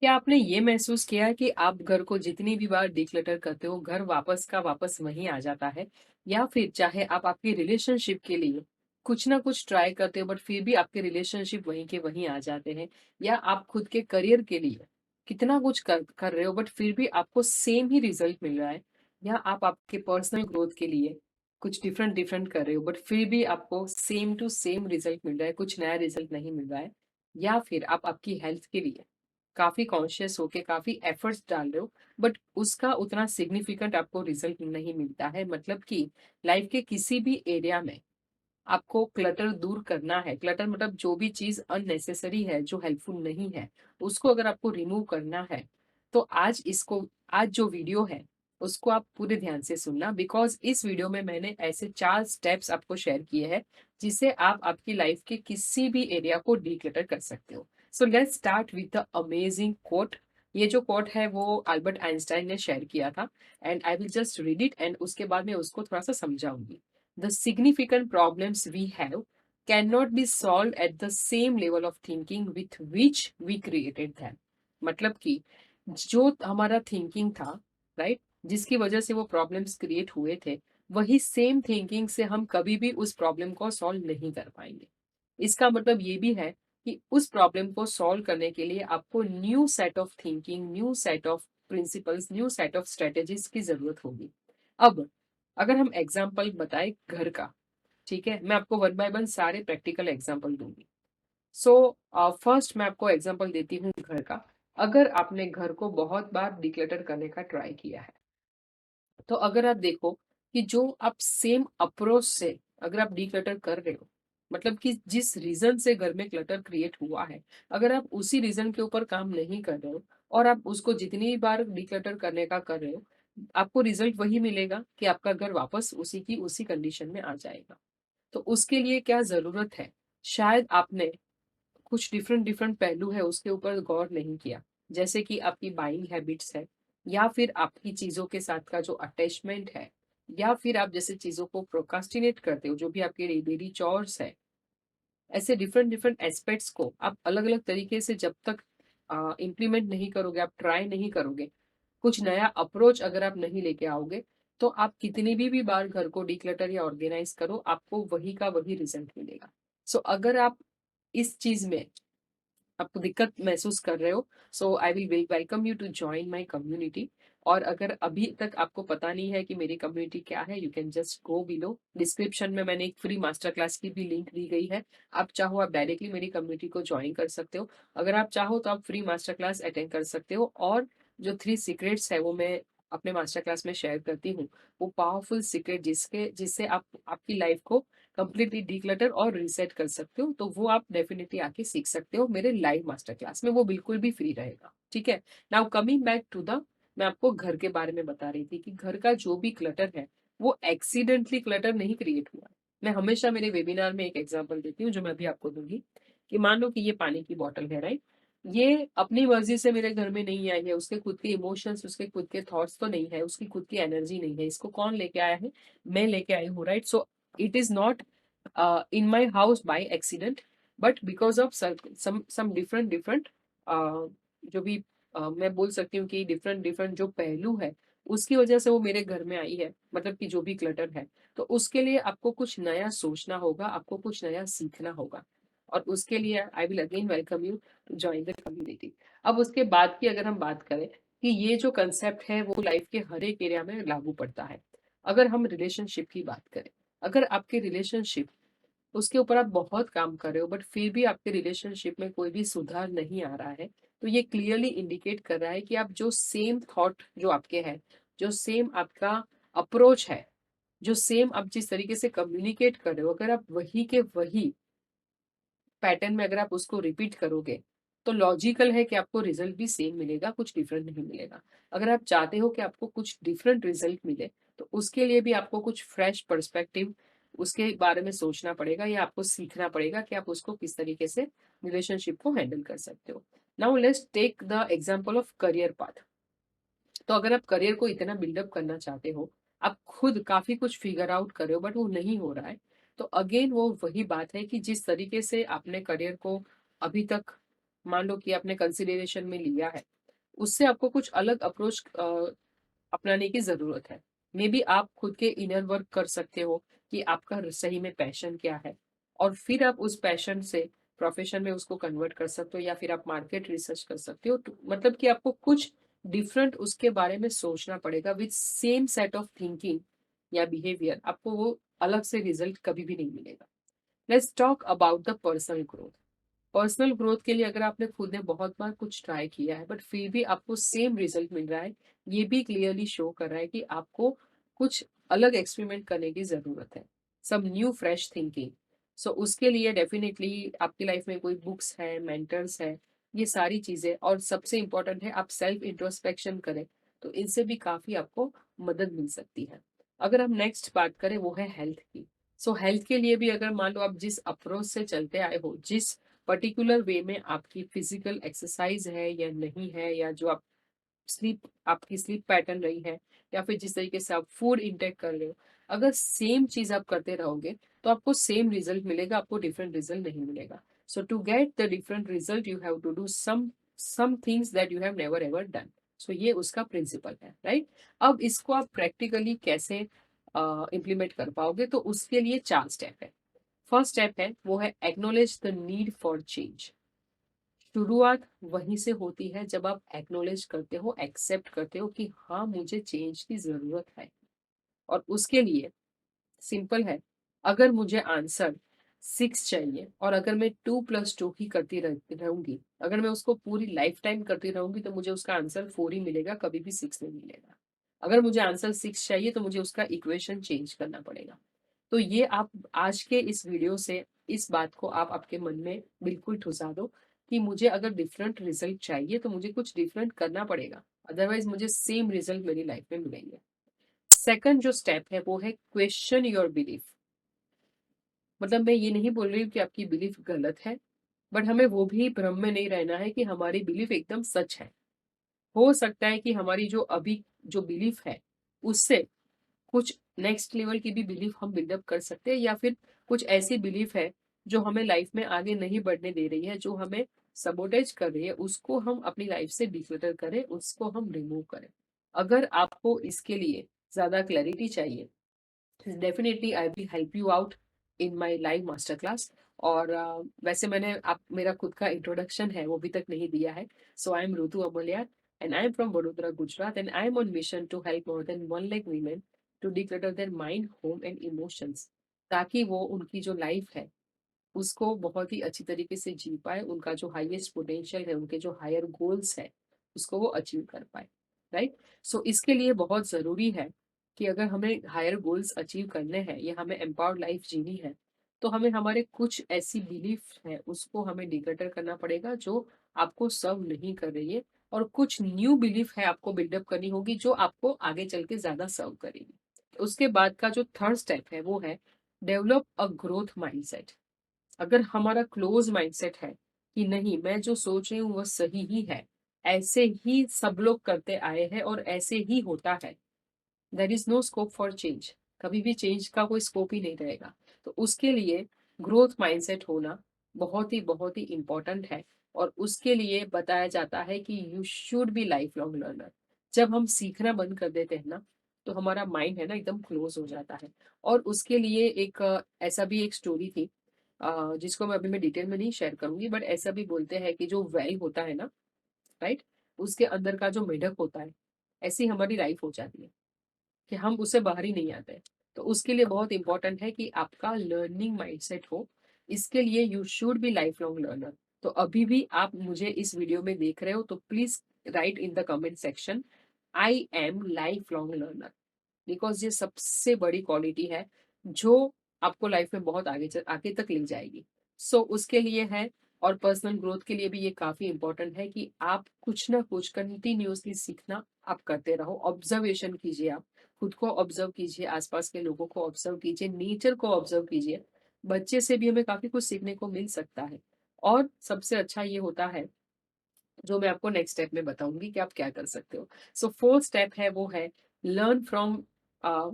क्या आपने ये महसूस किया है कि आप घर को जितनी भी बार डिक्लटर करते हो, घर वापस का वापस वहीं आ जाता है? या फिर चाहे आप आपकी रिलेशनशिप के लिए कुछ ना कुछ ट्राई करते हो, बट फिर भी आपके रिलेशनशिप वहीं के वहीं आ जाते हैं? या आप खुद के करियर के लिए कितना कुछ कर रहे हो, बट फिर भी आपको सेम ही रिजल्ट मिल रहा है? या आप आपके पर्सनल ग्रोथ के लिए कुछ डिफरेंट डिफरेंट कर रहे हो, बट फिर भी आपको सेम टू सेम रिजल्ट मिल रहा है, कुछ नया रिजल्ट नहीं मिल रहा है? या फिर आप आपकी हेल्थ के लिए काफ़ी कॉन्शियस होके काफ़ी एफर्ट्स डाल रहे हो, बट उसका उतना सिग्निफिकेंट आपको रिजल्ट नहीं मिलता है। मतलब कि लाइफ के किसी भी एरिया में आपको क्लटर दूर करना है। क्लटर मतलब जो भी चीज़ अननेसेसरी है, जो हेल्पफुल नहीं है, उसको अगर आपको रिमूव करना है, तो आज जो वीडियो है, उसको आप पूरे ध्यान से सुनना, बिकॉज़ इस वीडियो में मैंने ऐसे 4 स्टेप्स आपको शेयर किए हैं, जिससे आप आपकी लाइफ के किसी भी एरिया को डिक्लटर कर सकते हो। So let's start with the amazing quote. ये जो कोट है वो अल्बर्ट आइंस्टाइन ने शेयर किया था, and I will just read it and उसके बाद मैं उसको थोड़ा-सा समझाऊँगी। The significant problems we have cannot be solved at the same level of thinking with which we created them. मतलब कि जो हमारा थिंकिंग था, राइट, जिसकी वजह से वो प्रॉब्लम्स क्रिएट हुए थे, वही सेम थिंकिंग से हम कभी भी उस प्रॉब्लम को सॉल्व नहीं कर पाएंगे। इसका मतलब ये भी है कि उस प्रॉब्लम को सॉल्व करने के लिए आपको new set of thinking, new set of principles, new set of strategies की जरूरत होगी। अब अगर हम एग्जाम्पल बताएं घर का, ठीक है, मैं आपको वन बाय वन सारे प्रैक्टिकल एग्जाम्पल दूंगी। सो फर्स्ट मैं आपको एग्जाम्पल देती हूँ घर का। अगर आपने घर को बहुत बार डिक्लटर करने का ट्राई किया है, तो अगर आप देखो कि जो आप सेम अप्रोच से अगर आप डिक्लटर कर रहे हो, मतलब कि जिस रीजन से घर में क्लटर क्रिएट हुआ है, अगर आप उसी रीजन के ऊपर काम नहीं कर रहे हो और आप उसको जितनी बार डिक्लटर करने का कर रहे हो, आपको रिजल्ट वही मिलेगा कि आपका घर वापस उसी की उसी कंडीशन में आ जाएगा। तो उसके लिए क्या जरूरत है? शायद आपने कुछ डिफरेंट डिफरेंट पहलू है उसके ऊपर गौर नहीं किया, जैसे कि आपकी बाइंग हैबिट्स है, या फिर आपकी चीजों के साथ का जो अटैचमेंट है, या फिर आप जैसे चीजों को प्रोकास्टिनेट करते हो, जो भी आपके डेली चॉर्स है। ऐसे डिफरेंट डिफरेंट एस्पेक्ट्स को आप अलग अलग तरीके से जब तक इम्प्लीमेंट नहीं करोगे, आप ट्राई नहीं करोगे, कुछ नया अप्रोच अगर आप नहीं लेके आओगे, तो आप कितनी भी बार घर को डिक्लटर या ऑर्गेनाइज करो, आपको वही का वही रिजल्ट मिलेगा। सो अगर आप इस चीज में आप दिक्कत महसूस कर रहे हो, so I will welcome you to join my community. और अगर अभी तक आपको पता नहीं है कि मेरी कम्युनिटी क्या है, you can just go below, description में मैंने एक फ्री मास्टर क्लास की भी लिंक दी गई है। आप चाहो आप डायरेक्टली मेरी कम्युनिटी को ज्वाइन कर सकते हो। अगर आप चाहो तो आप फ्री मास्टर क्लास अटेंड कर सकते हो, और जो 3 सीक्रेट्स है वो मैं अपने मास्टर क्लास में शेयर करती हूँ। वो पावरफुल सीक्रेट जिससे आप आपकी लाइफ को कंप्लीटली डिक्लटर और रीसेट कर सकते हो, तो वो आप डेफिनेटली आके सीख सकते हो मेरे लाइव मास्टर क्लास में, वो बिल्कुल भी फ्री रहेगा। ठीक है। Now coming back to the, मैं आपको घर के बारे में बता रही थी कि घर का जो भी क्लटर है, वो एक्सीडेंटली क्लटर नहीं क्रिएट हुआ है। मैं हमेशा मेरे वेबिनार में एक एग्जांपल देती हूँ, जो मैं अभी आपको दूंगी, कि मान लो कि ये पानी की बॉटल है, राइट। ये अपनी मर्जी से मेरे घर में नहीं आई है, उसके खुद के इमोशंस, उसके खुद के थॉट्स तो नहीं है, उसकी खुद की एनर्जी नहीं है, इसको कौन लेके आया है? मैं लेके आई हूँ, right. So it is not in my house by accident, but because of some different जो भी मैं बोल सकती हूँ कि डिफरेंट डिफरेंट जो पहलू है, उसकी वजह से वो मेरे घर में आई है, मतलब कि जो भी क्लटर है। तो उसके लिए आपको कुछ नया सोचना होगा, आपको कुछ नया सीखना होगा, और उसके लिए I will again welcome you to join the community. अब उसके बाद की अगर हम बात करें कि ये जो कंसेप्ट है वो लाइफ के हर एक एरिया में लागू पड़ता है। अगर हम रिलेशनशिप की बात करें, अगर आपके रिलेशनशिप, उसके ऊपर आप बहुत काम कर रहे हो, बट फिर भी आपके रिलेशनशिप में कोई भी सुधार नहीं आ रहा है, तो ये क्लियरली इंडिकेट कर रहा है कि आप जो सेम थॉट जो आपके हैं, जो सेम आपका अप्रोच है, जो सेम आप जिस तरीके से कम्युनिकेट कर रहे हो, अगर आप वही के वही पैटर्न में अगर आप उसको रिपीट करोगे, तो लॉजिकल है कि आपको रिजल्ट भी सेम मिलेगा, कुछ डिफरेंट नहीं मिलेगा। अगर आप चाहते हो कि आपको कुछ डिफरेंट रिजल्ट मिले, तो उसके लिए भी आपको कुछ फ्रेश पर्सपेक्टिव उसके बारे में सोचना पड़ेगा, या आपको सीखना पड़ेगा कि आप उसको किस तरीके से रिलेशनशिप को हैंडल कर सकते हो। Now let's take the example of career path. तो अगर आप करियर को इतना बिल्डअप करना चाहते हो, आप खुद काफी कुछ फिगर आउट कर रहे हो, बट वो नहीं हो रहा है, तो अगेन वो वही बात है कि जिस तरीके से आपने करियर को अभी तक मान लो कि आपने कंसिडरेशन में लिया है, उससे आपको कुछ अलग अप्रोच अपनाने की ज़रूरत है। मेबी आप खुद के इनर वर्क कर सकते हो कि आपका सही में पैशन क्या है, और फिर आप उस पैशन से प्रोफेशन में उसको कन्वर्ट कर सकते हो, या फिर आप मार्केट रिसर्च कर सकते हो। मतलब कि आपको कुछ डिफरेंट उसके बारे में सोचना पड़ेगा with same set of thinking या बिहेवियर, आपको वो अलग से रिजल्ट कभी भी नहीं मिलेगा। Let's talk about the personal growth. Personal growth के लिए अगर आपने खुद ने बहुत बार कुछ ट्राई किया है बट फिर भी आपको सेम रिजल्ट मिल रहा है, ये भी क्लियरली शो कर रहा है कि आपको कुछ अलग एक्सपेरिमेंट करने की जरूरत है, सम न्यू फ्रेश थिंकिंग। सो उसके लिए डेफिनेटली आपकी लाइफ में कोई बुक्स है, मेंटर्स है, ये सारी चीजें, और सबसे इंपॉर्टेंट है आप सेल्फ इंट्रोस्पेक्शन करें, तो इनसे भी काफी आपको मदद मिल सकती है। अगर हम नेक्स्ट बात करें वो है हेल्थ की। सो हेल्थ के लिए भी अगर मान लो आप जिस अप्रोच से चलते आए हो, जिस पर्टिकुलर वे में आपकी फिजिकल एक्सरसाइज है या नहीं है, या जो आप स्लीप आपकी स्लीप पैटर्न रही है, या फिर जिस तरीके से आप फूड इंटेक कर रहे हो, अगर सेम चीज आप करते रहोगे तो आपको सेम रिजल्ट मिलेगा, आपको डिफरेंट रिजल्ट नहीं मिलेगा। So to get the different result you have to do some things that you have never ever done. So ये उसका प्रिंसिपल है, राइट। अब इसको आप प्रैक्टिकली कैसे इम्प्लीमेंट कर पाओगे, तो उसके लिए 4 स्टेप है। फर्स्ट स्टेप है वो है acknowledge the need for change. शुरुआत वहीं से होती है जब आप एक्नोलेज करते हो, एक्सेप्ट करते हो कि हाँ मुझे चेंज की जरूरत है। और उसके लिए सिंपल है, अगर मुझे आंसर 6 चाहिए और अगर मैं 2+2 ही करती रहूंगी, अगर मैं उसको पूरी लाइफ टाइम करती रहूंगी, तो मुझे उसका आंसर 4 ही मिलेगा, कभी भी 6 नहीं मिलेगा। अगर मुझे आंसर 6 चाहिए तो मुझे उसका इक्वेशन चेंज करना पड़ेगा। तो ये आप आज के इस वीडियो से इस बात को आप आपके मन में बिल्कुल ठुसा दो कि मुझे अगर डिफरेंट रिजल्ट चाहिए तो मुझे कुछ डिफरेंट करना पड़ेगा, अदरवाइज मुझे सेम रिजल्ट मेरी लाइफ में मिलेंगे। सेकंड जो स्टेप है वो है क्वेश्चन योर बिलीफ। मतलब मैं ये नहीं बोल रही हूँ कि आपकी बिलीफ गलत है, बट हमें वो भी भ्रम में नहीं रहना है कि हमारी बिलीफ एकदम सच है। हो सकता है कि हमारी जो अभी जो बिलीफ है उससे कुछ नेक्स्ट लेवल की भी बिलीफ हम बिल्डअप कर सकते हैं, या फिर कुछ ऐसी बिलीफ है जो हमें लाइफ में आगे नहीं बढ़ने दे रही है, जो हमें सबोटेज कर रही है, उसको हम अपनी लाइफ से डिक्लटर करें, उसको हम रिमूव करें। अगर आपको इसके लिए ज्यादा क्लैरिटी चाहिए, definitely I will help you out in my live master class. और वैसे मैंने आप मेरा खुद का इंट्रोडक्शन है वो अभी तक नहीं दिया है। So I am Ritu Amolia and I am from Vadodara Gujarat, and I am on mission to help more than 1 lakh women to declutter their mind, home and emotions, ताकि वो उनकी जो लाइफ है उसको बहुत ही अच्छी तरीके से जी पाए, उनका जो हाईएस्ट पोटेंशियल है, उनके जो हायर गोल्स है, उसको वो अचीव कर पाए, राइट। सो इसके लिए बहुत ज़रूरी है कि अगर हमें हायर गोल्स अचीव करने हैं या हमें एम्पावर्ड लाइफ जीनी है, तो हमें हमारे कुछ ऐसी बिलीफ है उसको हमें डिकटर करना पड़ेगा जो आपको सर्व नहीं कर रही है, और कुछ न्यू बिलीफ है आपको बिल्डअप करनी होगी जो आपको आगे चल के ज़्यादा सर्व करेगी। उसके बाद का जो थर्ड स्टेप है वो है डेवलप अ ग्रोथ माइंडसेट। अगर हमारा क्लोज माइंडसेट है कि नहीं मैं जो सोच रही हूँ वो सही ही है, ऐसे ही सब लोग करते आए हैं और ऐसे ही होता है, there is no scope for change, कभी भी चेंज का कोई स्कोप ही नहीं रहेगा। तो उसके लिए ग्रोथ माइंडसेट होना बहुत ही इंपॉर्टेंट है। और उसके लिए बताया जाता है कि you should be life long learner. जब हम सीखना बंद कर देते हैं ना, तो हमारा माइंड है ना एकदम क्लोज हो जाता है। और उसके लिए एक ऐसा भी एक स्टोरी थी, जिसको मैं डिटेल में नहीं शेयर करूंगी, बट ऐसा भी बोलते हैं कि जो वेल होता है ना, राइट, उसके अंदर का जो मेढक होता है, ऐसी हमारी लाइफ हो जाती है कि हम उससे बाहर ही नहीं आते। तो उसके लिए बहुत इंपॉर्टेंट है कि आपका लर्निंग माइंडसेट हो। इसके लिए you should be life long learner. तो अभी भी आप मुझे इस वीडियो में देख रहे हो तो please right in the comment section, I am life long learner. Because ये सबसे बड़ी क्वालिटी है जो आपको लाइफ में बहुत आगे तक ले जाएगी। सो उसके लिए है, और पर्सनल ग्रोथ के लिए भी ये काफी इंपॉर्टेंट है कि आप कुछ ना कुछ कंटिन्यूअसली सीखना आप करते रहो। ऑब्जर्वेशन कीजिए, आप खुद को ऑब्जर्व कीजिए, आसपास के लोगों को ऑब्जर्व कीजिए, नेचर को ऑब्जर्व कीजिए। बच्चे से भी हमें काफी कुछ सीखने को मिल सकता है। और सबसे अच्छा ये होता है, जो मैं आपको नेक्स्ट स्टेप में बताऊंगी कि आप क्या कर सकते हो। सो फोर्थ स्टेप है वो है लर्न फ्रॉम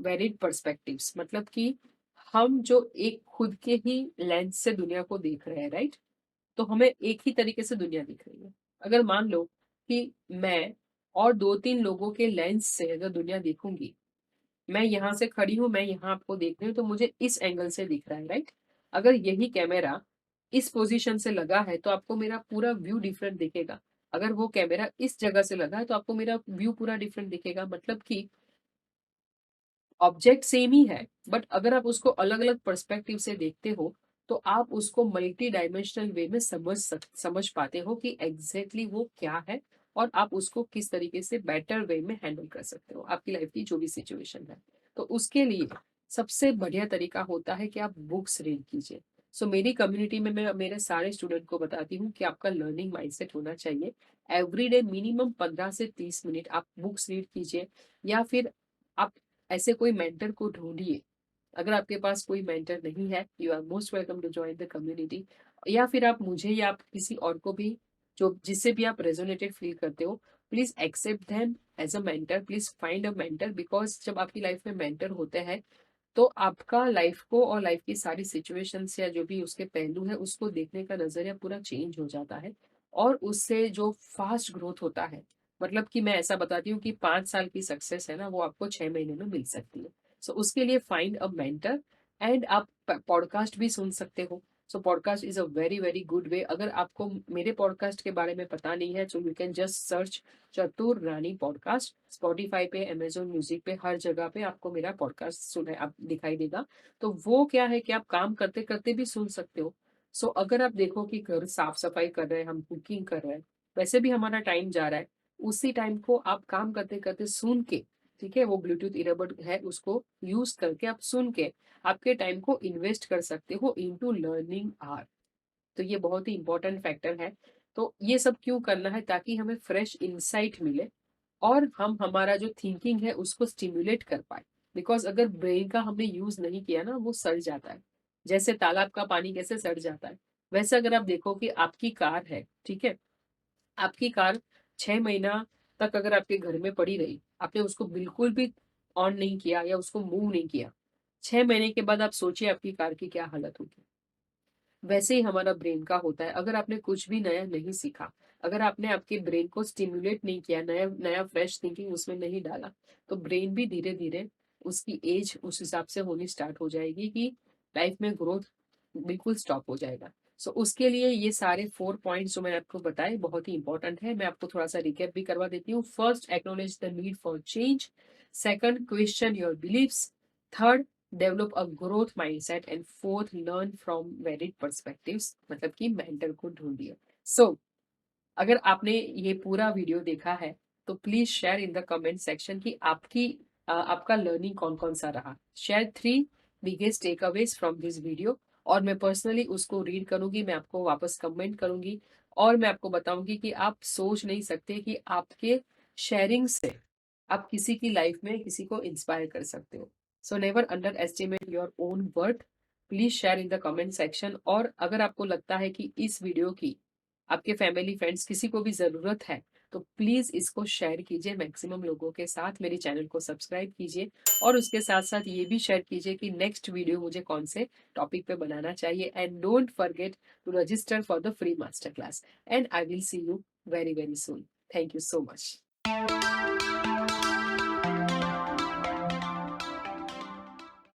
वेरिड पर्सपेक्टिव्स। मतलब कि हम जो एक खुद के ही लेंस से दुनिया को देख रहे हैं, राइट? तो हमें एक ही तरीके से दुनिया दिख रही है। अगर मान लो कि मैं और 2-3 लोगों के लेंस से अगर दुनिया देखूँगी, मैं यहाँ से खड़ी हूँ, मैं यहाँ आपको देख रही हूँ, तो मुझे इस एंगल से दिख रहा है, राइट? अगर यही कैमरा इस पोज़ीशन से लगा है, तो आपको मेरा पूरा व्यू डिफरेंट दिखेगा। अगर वो कैमरा इस जगह से लगा है, तो आपको मेरा व्यू पूरा डिफरेंट दिखेगा। मतलब कि ऑब्जेक्ट सेम ही है, बट अगर आप उसको अलग-अलग पर्सपेक्टिव से देखते हो, तो आप उसको मल्टी डायमेंशनल वे में समझ पाते हो कि एग्ज़ैक्टली वो क्या है और आप उसको किस तरीके से बेटर वे में हैंडल कर सकते हो, आपकी लाइफ़ की जो भी सिचुएशन है। तो उसके लिए सबसे बढ़िया तरीका होता है कि आप बुक्स रीड कीजिए। सो मेरी कम्युनिटी में मैं मेरे सारे स्टूडेंट को बताती हूँ कि आपका लर्निंग माइंडसेट होना चाहिए। एवरीडे मिनिमम 15 से 30 मिनट आप बुक्स रीड कीजिए या फिर आप ऐसे कोई मेंटर को ढूँढिए। अगर आपके पास कोई मेंटर नहीं है, you are most welcome to join the community, या फिर आप मुझे या आप किसी और को भी जो जिससे भी आप रेज़ोनेटेड फ़ील करते हो, please accept them as a mentor, please find a mentor, because जब आपकी लाइफ़ में मेंटर होते हैं, तो आपका लाइफ़ को और लाइफ़ की सारी सिचुएशंस या जो भी उसके पहलू हैं, उसको देखने का नज़रिया पूरा चेंज हो जाता है और उससे जो फ़ास्ट ग्रोथ होता है, मतलब कि मैं ऐसा बताती हूँ कि 5 साल की सक्सेस है ना, वो आपको 6 महीने में मिल सकती है। सो उसके लिए फाइंड अ मेंटर एंड आप पॉडकास्ट भी सुन सकते हो। So podcast is a very very good way. अगर आपको मेरे पॉडकास्ट के बारे में पता नहीं है, so you can just search चतुर रानी पॉडकास्ट। स्पॉटिफाई पे, अमेजोन म्यूजिक पे, हर जगह पे आपको मेरा पॉडकास्ट सुने आप दिखाई देगा। तो वो क्या है कि आप काम करते करते भी सुन सकते हो। सो अगर आप देखो कि घर साफ सफाई कर रहे हैं, हम कुकिंग कर रहे हैं, वैसे भी हमारा टाइम जा रहा है, उसी टाइम को आप काम करते करते सुन के, ठीक है, वो ब्लूटूथ ईयरबड है, उसको यूज करके आप सुन के आपके टाइम को इन्वेस्ट कर सकते हो इनटू लर्निंग आवर। तो ये बहुत ही इंपॉर्टेंट फैक्टर है। तो ये सब क्यों करना है? ताकि हमें फ्रेश इंसाइट मिले और हम हमारा जो थिंकिंग है उसको स्टिम्युलेट कर पाए। बिकॉज़ अगर ब्रेन का हमने यूज़ नहीं किया ना, वो सड़ जाता है। जैसे तालाब का पानी कैसे सड़ जाता है, वैसे अगर आप देखो कि आपकी कार है, ठीक है? आपकी कार 6 महीना तक अगर आपके घर में पड़ी रही, आपने उसको बिल्कुल भी ऑन नहीं किया या उसको मूव नहीं किया, 6 महीने के बाद आप सोचिए आपकी कार की क्या हालत होगी। वैसे ही हमारा ब्रेन का होता है। अगर आपने कुछ भी नया नहीं सीखा, अगर आपने आपके ब्रेन को स्टिम्युलेट नहीं किया, नया नया फ्रेश थिंकिंग उसमें नहीं डाला, तो ब्रेन भी धीरे-धीरे उसकी एज उस हिसाब से होनी स्टार्ट हो जाएगी कि लाइफ में ग्रोथ बिल्कुल स्टॉप हो जाएगा। सो उसके लिए ये सारे 4 पॉइंट्स जो मैंने आपको बताए बहुत ही इंपॉर्टेंट है। मैं आपको थोड़ा-सा रिकैप भी करवा देती हूँ। First, acknowledge the need for change. Second, question your beliefs. Third, develop a growth mindset. And fourth, learn from varied perspectives, मतलब कि मेंटर को ढूंढिए। सो अगर आपने ये पूरा वीडियो देखा है, तो please share in the comment section कि आपका लर्निंग कौन कौन सा रहा। Share 3 biggest takeaways from this video और मैं पर्सनली उसको रीड करूंगी, मैं आपको वापस कमेंट करूंगी और मैं आपको बताऊंगी कि आप सोच नहीं सकते कि आपके शेयरिंग से आप किसी की लाइफ में किसी को इंस्पायर कर सकते हो। So never under estimate your own worth. Please share in the comment section. और अगर आपको लगता है कि इस वीडियो की आपके फैमिली फ्रेंड्स किसी को भी ज़रूरत है, तो प्लीज़ इसको शेयर कीजिए मैक्सिमम लोगों के साथ। मेरे चैनल को सब्सक्राइब कीजिए और उसके साथ-साथ ये भी शेयर कीजिए कि नेक्स्ट वीडियो मुझे कौन से टॉपिक पे बनाना चाहिए। And don't forget to register for the free master class and I will see you very, very soon. Thank you so much.